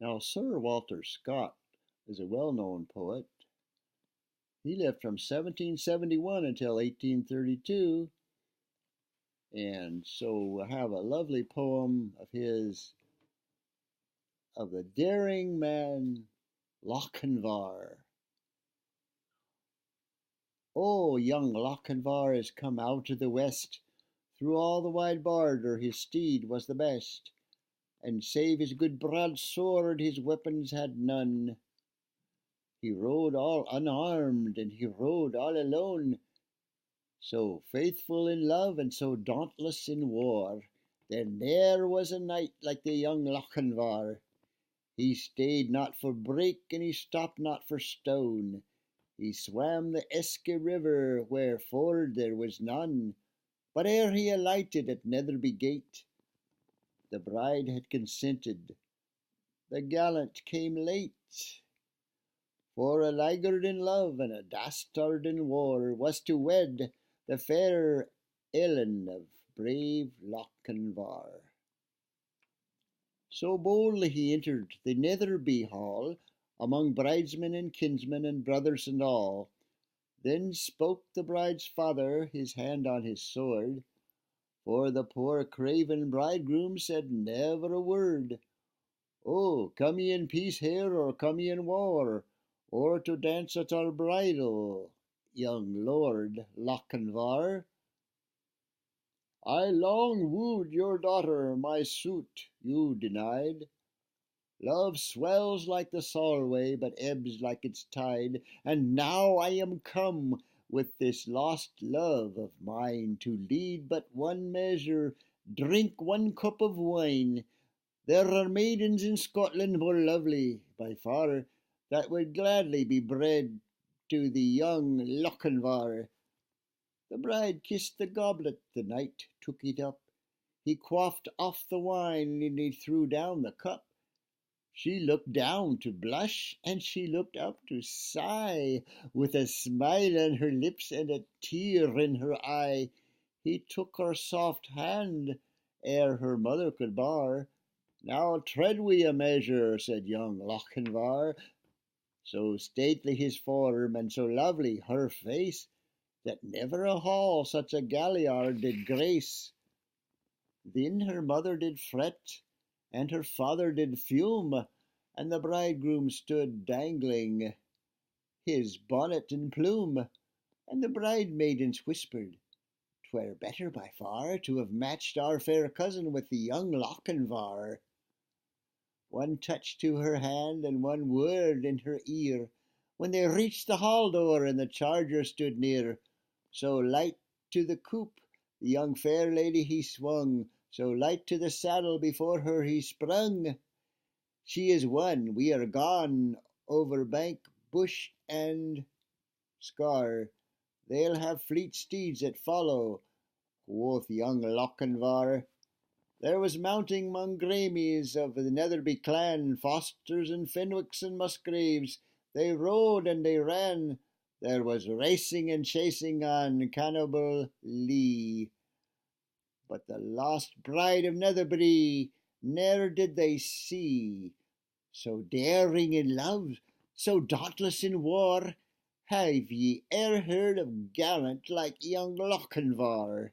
Now, Sir Walter Scott is a well-known poet. He lived from 1771 until 1832, and so we'll have a lovely poem of his, of the daring man Lochinvar. Oh, young Lochinvar is come out of the west. Through all the wide border his steed was the best, and save his good broadsword his weapons had none. He rode all unarmed, and he rode all alone, so faithful in love and so dauntless in war. There ne'er was a knight like the young Lochinvar. He stayed not for brake, and he stopped not for stone. He swam the Eske river, where ford there was none. But ere he alighted at Netherby gate, the bride had consented. The gallant came late. For a laggard in love and a dastard in war was to wed the fair Ellen of brave Lochinvar. So boldly he entered the Netherby hall, among bridesmen and kinsmen and brothers and all. Then spoke the bride's father, his hand on his sword, for the poor craven bridegroom said never a word. Oh, come ye in peace here, or come ye in war, or to dance at our bridal, young Lord Lochinvar? I long wooed your daughter, my suit you denied. Love swells like the Solway, but ebbs like its tide, and now I am come with this lost love of mine to lead but one measure, drink one cup of wine. There are maidens in Scotland more lovely, by far, that would gladly be bred to the young Lochinvar. The bride kissed the goblet, the knight took it up. He quaffed off the wine, and he threw down the cup. She looked down to blush, and she looked up to sigh, with a smile on her lips and a tear in her eye. He took her soft hand, ere her mother could bar. Now tread we a measure, said young Lochinvar. So stately his form, and so lovely her face, that never a hall such a galliard did grace. Then her mother did fret, and her father did fume, and the bridegroom stood dangling his bonnet and plume, and the bride maidens whispered, "'Twere better by far to have matched our fair cousin with the young Lochinvar." One touch to her hand and one word in her ear, when they reached the hall door and the charger stood near. So light to the coop the young fair lady he swung, so light to the saddle before her he sprung. She is won, we are gone over bank, bush, and scar. They'll have fleet steeds that follow, quoth young Lochinvar. There was mounting 'mong Gramies of the Netherby clan, Fosters and Fenwicks and Musgraves. They rode and they ran. There was racing and chasing on Cannibal Lee. But the lost bride of Netherby ne'er did they see. So daring in love, so dauntless in war, have ye e'er heard of gallant like young Lochinvar?